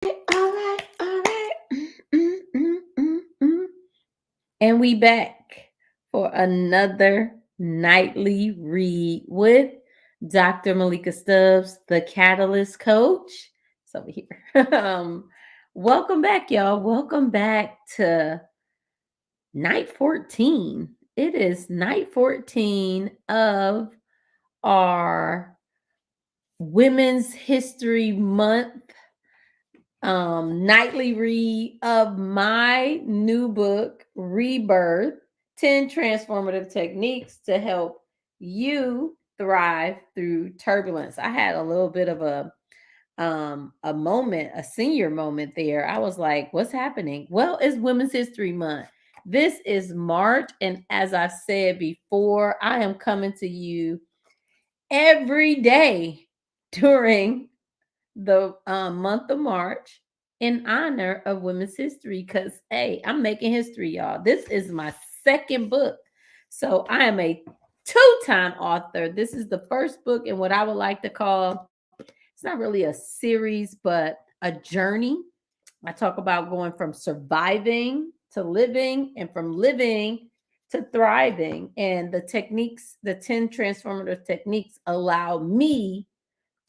All right, all right. Mm, mm, mm, mm. And we back for another nightly read with Dr. Malika Stubbs, the Catalyst Coach. It's over here. Welcome back, y'all. Welcome back to night 14. It is night 14 of our Women's History Month nightly read of my new book, Rebirth 10 Transformative Techniques to Help You Thrive Through Turbulence. I had a little bit of a moment, a senior moment there. I was like, what's happening? Well, it's Women's History Month. This is March, and as I've said before, I am coming to you every day during the month of March in honor of Women's History because, hey, I'm making history, y'all. This is my second book. So I am a two-time author. This is the first book in what I would like to call, it's not really a series, but a journey. I talk about going from surviving to living and from living to thriving. And the techniques, the 10 transformative techniques allow me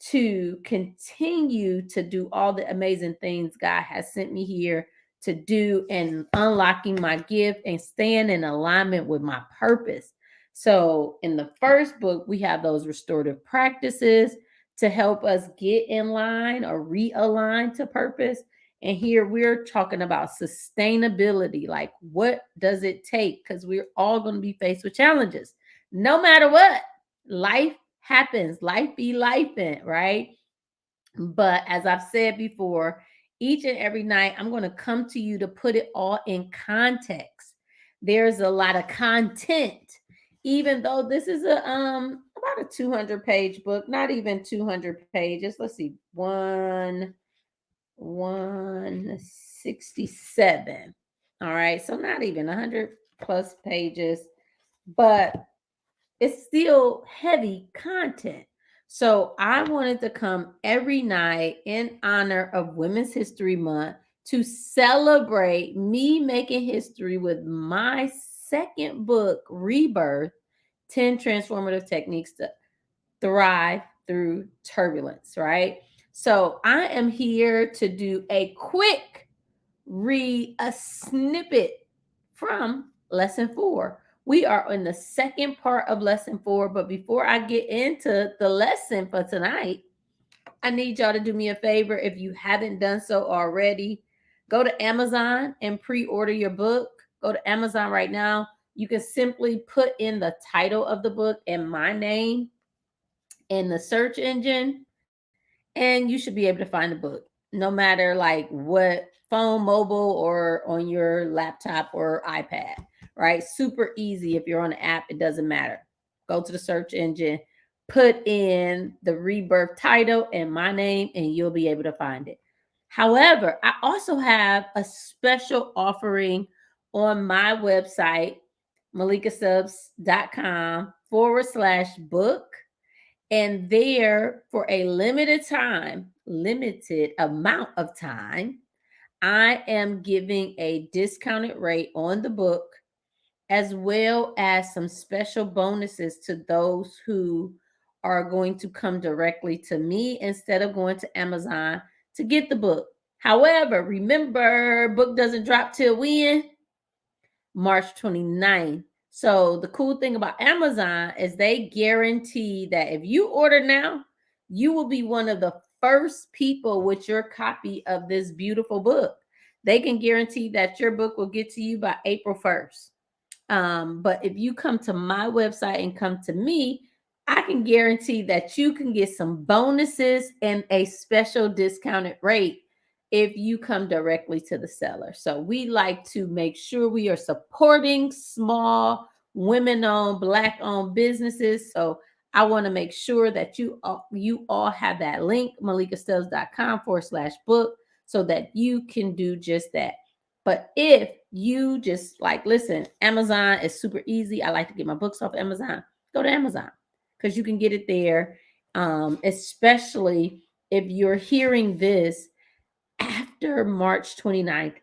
to continue to do all the amazing things God has sent me here to do and unlocking my gift and staying in alignment with my purpose. So, in the first book, we have those restorative practices to help us get in line or realign to purpose. And here we're talking about sustainability. Like, what does it take? Because we're all going to be faced with challenges. No matter what, life happens. Life be life in, right? But as I've said before, each and every night I'm going to come to you to put it all in context. There's a lot of content, even though this is a about a 200-page book, not even 200 pages. Let's see, 167. All right, so not even 100 plus pages, but it's still heavy content. So I wanted to come every night in honor of Women's History Month to celebrate me making history with my second book, Rebirth 10 Transformative Techniques to Thrive Through Turbulence, right? So I am here to do a quick read, a snippet from lesson 4. We are in the second part of lesson 4, but before I get into the lesson for tonight, I need y'all to do me a favor. If you haven't done so already, go to Amazon and pre-order your book. Go to Amazon right now. You can simply put in the title of the book and my name in the search engine, and you should be able to find the book no matter like what phone, mobile, or on your laptop or iPad, right? Super easy. If you're on the app, it doesn't matter. Go to the search engine, put in the Rebirth title and my name, and you'll be able to find it. However, I also have a special offering on my website, malikasubs.com/book. And there, for a limited time, limited amount of time, I am giving a discounted rate on the book, as well as some special bonuses to those who are going to come directly to me instead of going to Amazon to get the book. However, remember, book doesn't drop till when? March 29th. So the cool thing about Amazon is they guarantee that if you order now, you will be one of the first people with your copy of this beautiful book. They can guarantee that your book will get to you by April 1st. But if you come to my website and come to me, I can guarantee that you can get some bonuses and a special discounted rate if you come directly to the seller. So we like to make sure we are supporting small women-owned, black-owned businesses. So I want to make sure that you all have that link, malikastelz.com/book, so that you can do just that. But if you just like, listen, Amazon is super easy. I like to get my books off Amazon. Go to Amazon because you can get it there. Especially if you're hearing this after March 29th,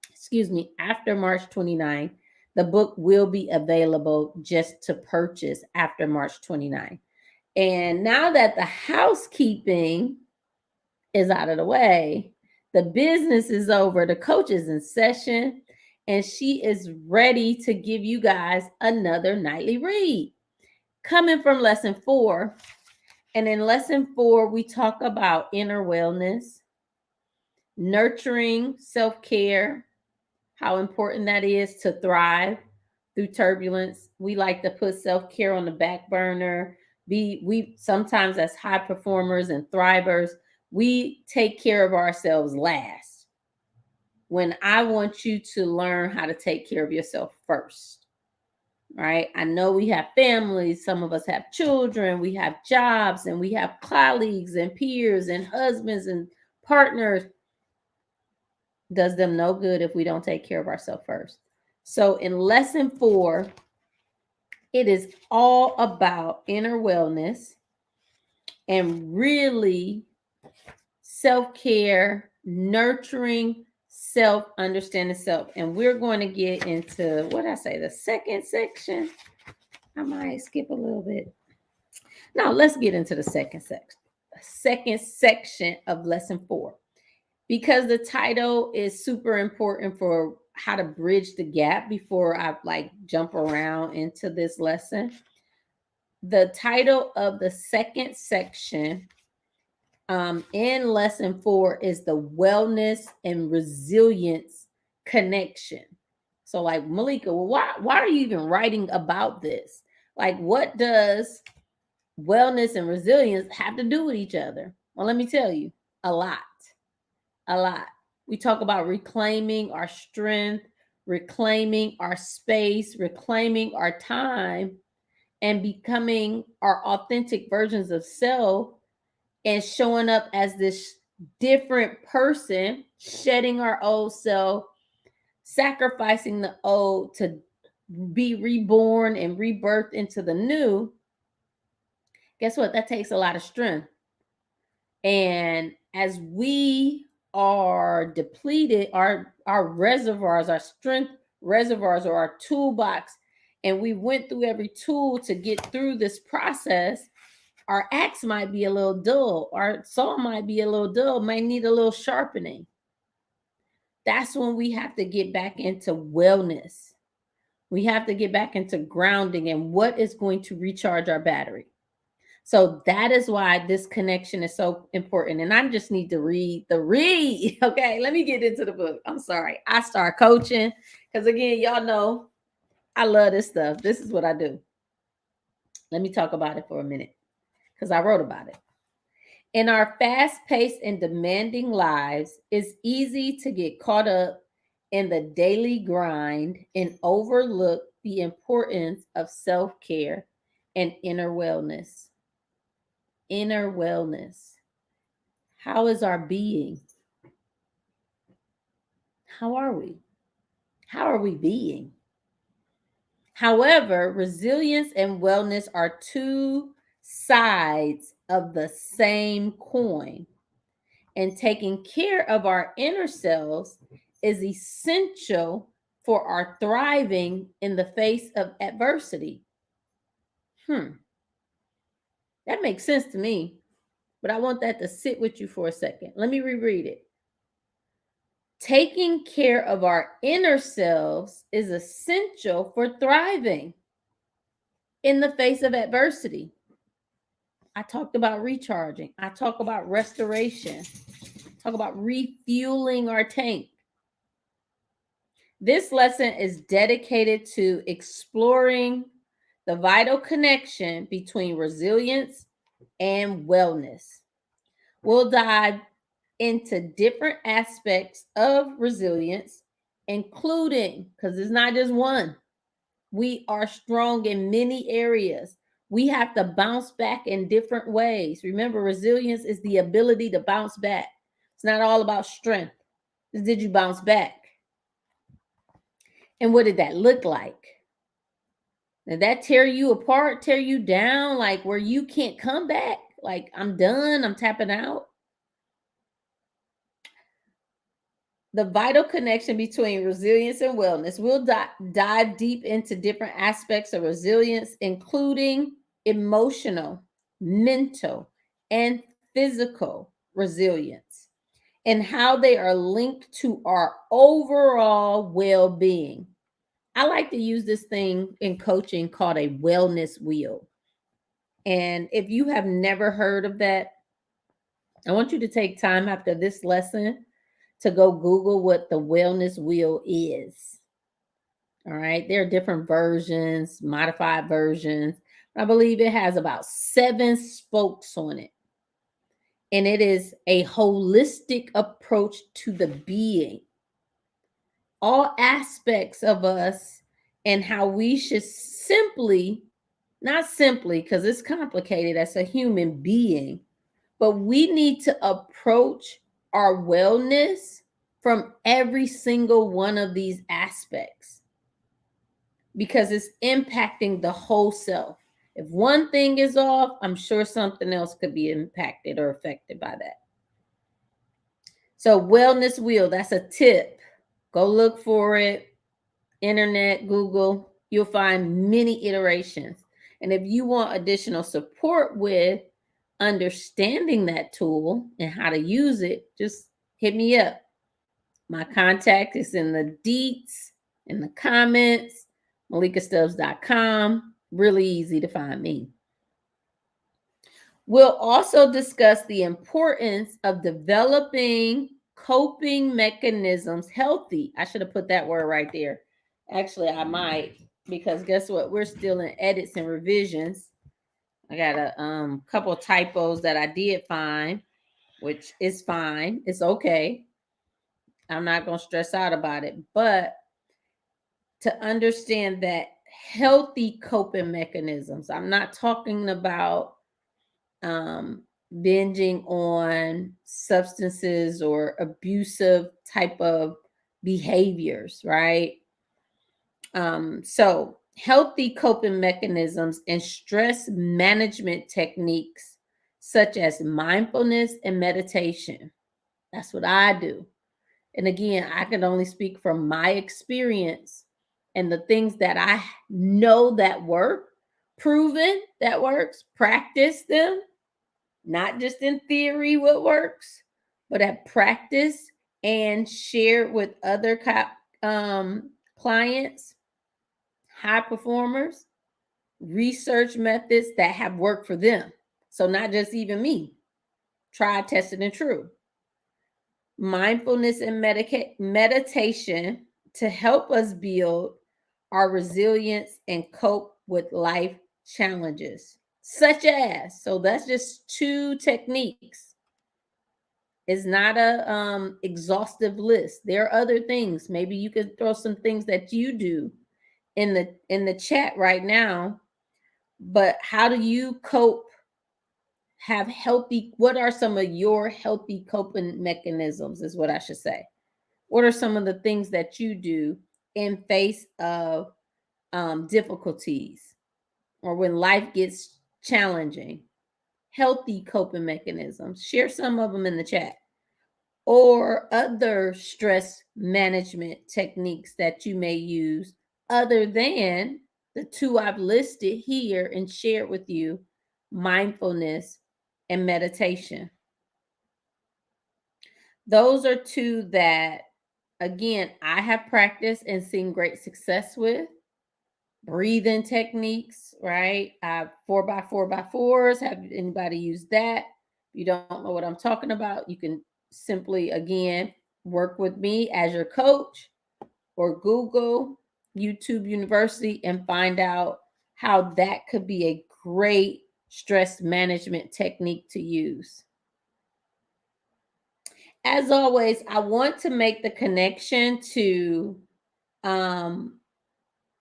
excuse me, after March 29th, the book will be available just to purchase after March 29th. And now that the housekeeping is out of the way, the business is over, the coach is in session, and she is ready to give you guys another nightly read. Coming from lesson 4. And in lesson 4, we talk about inner wellness, nurturing self-care, how important that is to thrive through turbulence. We like to put self-care on the back burner. We sometimes, as high performers and thrivers, we take care of ourselves last, when I want you to learn how to take care of yourself first. Right? I know we have families, some of us have children, we have jobs, and we have colleagues and peers and husbands and partners. Does them no good if we don't take care of ourselves first. So in lesson 4, it is all about inner wellness and really self-care, nurturing self, understanding self. And we're going to get into, what I say, the second section. I might skip a little bit. Now let's get into the second section of lesson 4. Because the title is super important for how to bridge the gap before I jump around into this lesson. The title of the second section in lesson 4 is the wellness and resilience connection. So Malika, well, why are you even writing about this? What does wellness and resilience have to do with each other? Well, let me tell you, a lot. We talk about reclaiming our strength, reclaiming our space, reclaiming our time, and becoming our authentic versions of self, and showing up as this different person, shedding our old self, sacrificing the old to be reborn and rebirthed into the new. Guess what? That takes a lot of strength. And as we are depleted, our reservoirs, our strength reservoirs, or our toolbox, and we went through every tool to get through this process, our axe might be a little dull, our saw might be a little dull, might need a little sharpening. That's when we have to get back into wellness. We have to get back into grounding and what is going to recharge our battery. So that is why this connection is so important. And I just need to read the read. Okay, let me get into the book. I'm sorry. I start coaching because, again, y'all know I love this stuff. This is what I do. Let me talk about it for a minute because I wrote about it. In our fast-paced and demanding lives, it's easy to get caught up in the daily grind and overlook the importance of self-care and inner wellness. Inner wellness. How is our being? How are we? How are we being? However, resilience and wellness are two sides of the same coin. And taking care of our inner selves is essential for our thriving in the face of adversity. That makes sense to me, but I want that to sit with you for a second. Let me reread it. Taking care of our inner selves is essential for thriving in the face of adversity. I talked about recharging. I talk about restoration. Talk about refueling our tank. This lesson is dedicated to exploring the vital connection between resilience and wellness. We'll dive into different aspects of resilience, including, because it's not just one, we are strong in many areas. We have to bounce back in different ways. Remember, resilience is the ability to bounce back. It's not all about strength. Did you bounce back? And what did that look like? Did that tear you apart, tear you down, where you can't come back? I'm done, I'm tapping out? the vital connection between resilience and wellness. We'll dive deep into different aspects of resilience, including emotional, mental, and physical resilience, and how they are linked to our overall well being. I like to use this thing in coaching called a wellness wheel. And if you have never heard of that, I want you to take time after this lesson to go Google what the wellness wheel is. All right. There are different versions, modified versions. I believe it has about 7 spokes on it. And it is a holistic approach to the being, all aspects of us, and how we should simply, not simply because it's complicated as a human being, but we need to approach our wellness from every single one of these aspects because it's impacting the whole self. If one thing is off, I'm sure something else could be impacted or affected by that. So, wellness wheel, that's a tip. Go look for it. Internet, Google, you'll find many iterations. And if you want additional support with understanding that tool and how to use it, just hit me up. My contact is in the deets, in the comments, malikastubbs.com. Really easy to find me. We'll also discuss the importance of developing coping mechanisms healthy. I should have put that word right there. Actually, I might, because guess what? We're still in edits and revisions. I got a couple typos that I did find, which is fine. It's okay. I'm not going to stress out about it. But to understand that healthy coping mechanisms, I'm not talking about binging on substances or abusive type of behaviors, right? So healthy coping mechanisms and stress management techniques such as mindfulness and meditation. That's what I do. And again, I can only speak from my experience and the things that I know that work, proven that works, practice them, not just in theory what works, but at practice and share with other clients, high performers, research methods that have worked for them. So not just even me, try, tested, and true. Mindfulness and meditation to help us build our resilience and cope with life challenges, such as, so that's just 2 techniques. It's not a exhaustive list. There are other things. Maybe you could throw some things that you do in the chat right now. But how do you cope? Have healthy, what are some of your healthy coping mechanisms, is what I should say. What are some of the things that you do in face of difficulties or when life gets challenging? Healthy coping mechanisms. Share some of them in the chat. Or other stress management techniques that you may use other than the 2 I've listed here and shared with you, mindfulness and meditation. Those are 2 that, again, I have practiced and seen great success with. Breathing techniques, right? 4x4x4s. Have anybody used that? If you don't know what I'm talking about, you can simply, again, work with me as your coach or Google YouTube University and find out how that could be a great stress management technique to use. As always, I want to make the connection to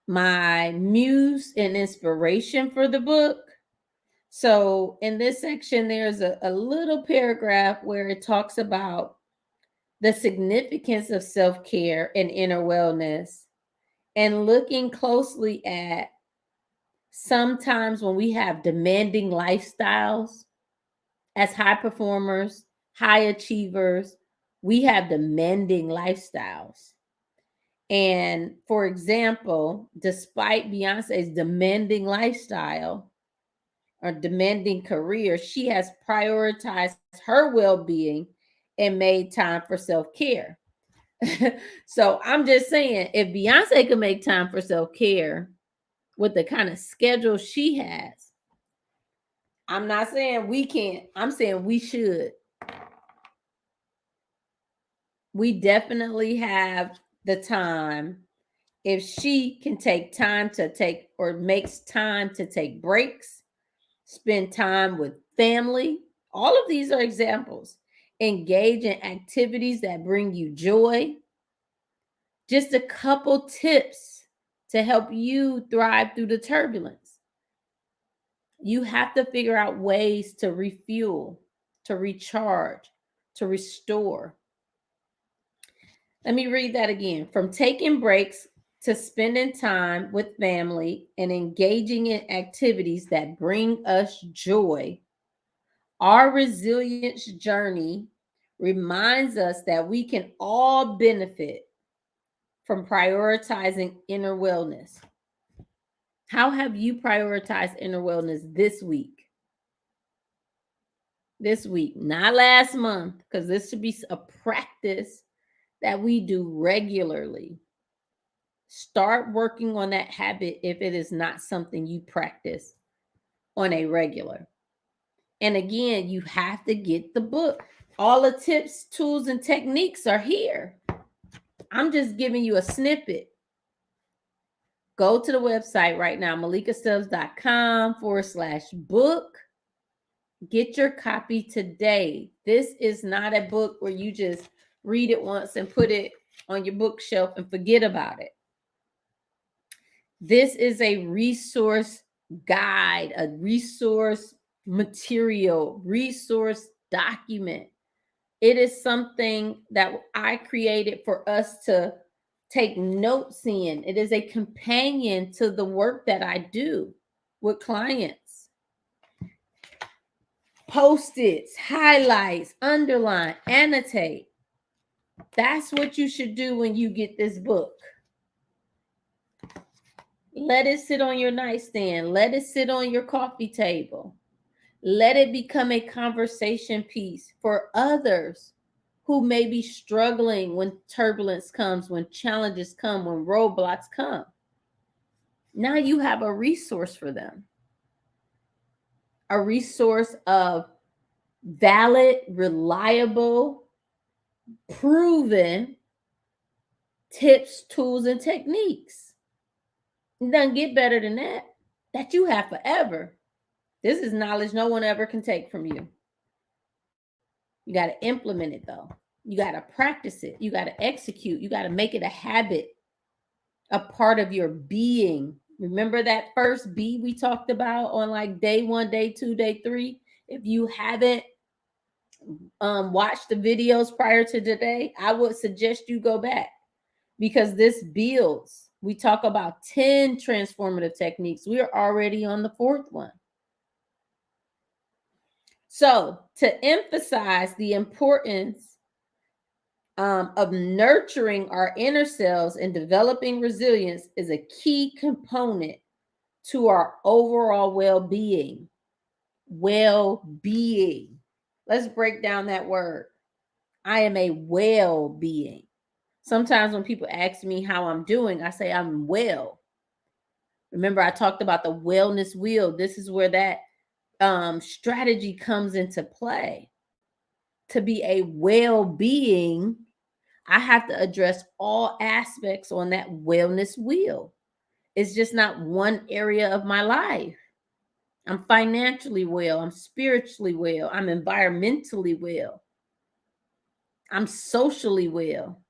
my muse and inspiration for the book. So in this section, there's a little paragraph where it talks about the significance of self-care and inner wellness and looking closely at sometimes when we have demanding lifestyles as high performers, high achievers, We have demanding lifestyles. And for example, despite Beyonce's demanding lifestyle or demanding career, she has prioritized her well being and made time for self care. So I'm just saying, if Beyonce could make time for self care with the kind of schedule she has, I'm not saying we can't, I'm saying we should. We definitely have the time. If she can take time to take or makes time to take breaks, spend time with family, all of these are examples. Engage in activities that bring you joy. Just a couple tips to help you thrive through the turbulence. You have to figure out ways to refuel, to recharge, to restore. Let me read that again. From taking breaks to spending time with family and engaging in activities that bring us joy, our resilience journey reminds us that we can all benefit from prioritizing inner wellness. How have you prioritized inner wellness this week? This week, not last month, because this should be a practice that we do regularly. Start working on that habit if it is not something you practice on a regular. And again, you have to get the book. All the tips, tools, and techniques are here. I'm just giving you a snippet. Go to the website right now, malikastubbs.com/book. Get your copy today. This is not a book where you just read it once and put it on your bookshelf and forget about it. This is a resource guide, a resource material, resource document. It is something that I created for us to take notes in. It is a companion to the work that I do with clients. Post-its, highlights, underline, annotate. That's what you should do when you get this book. Let it sit on your nightstand. Let it sit on your coffee table. Let it become a conversation piece for others who may be struggling when turbulence comes, when challenges come, when roadblocks come. Now you have a resource for them, a resource of valid, reliable, proven tips, tools, and techniques. It doesn't get better than that. That you have forever. This is knowledge no one ever can take from you. You got to implement it though. You got to practice it. You got to execute. You got to make it a habit, a part of your being. Remember that first B we talked about on like day 1, day 2, day 3? If you haven't watched the videos prior to today, I would suggest you go back because this builds. We talk about 10 transformative techniques. We are already on the 4th one. So, to emphasize the importance of nurturing our inner selves and developing resilience is a key component to our overall well-being. Well-being. Let's break down that word. I am a well-being. Sometimes when people ask me how I'm doing, I say I'm well. Remember, I talked about the wellness wheel. This is where that strategy comes into play. To be a well-being, I have to address all aspects on that wellness wheel. It's just not one area of my life. I'm financially well. I'm spiritually well. I'm environmentally well. I'm socially well.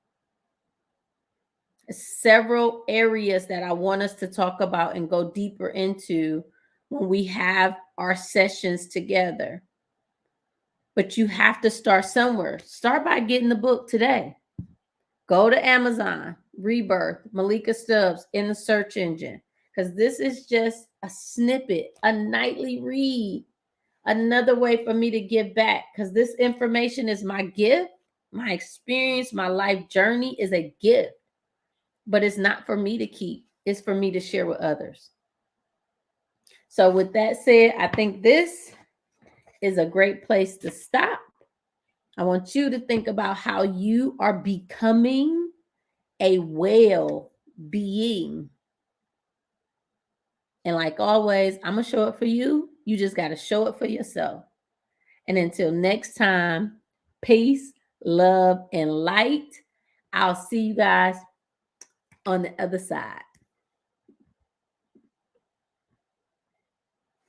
Several areas that I want us to talk about and go deeper into when we have our sessions together. But you have to start somewhere. Start by getting the book today. Go to Amazon, reBIRTH, Malika Stubbs in the search engine, because this is just a snippet, a nightly read, another way for me to give back, because this information is my gift. My experience, my life journey is a gift, but it's not for me to keep. It's for me to share with others. So, with that said, I think this is a great place to stop. I want you to think about how you are becoming a well being. And like always, I'm going to show it for you. You just got to show it for yourself. And until next time, peace, love, and light. I'll see you guys on the other side.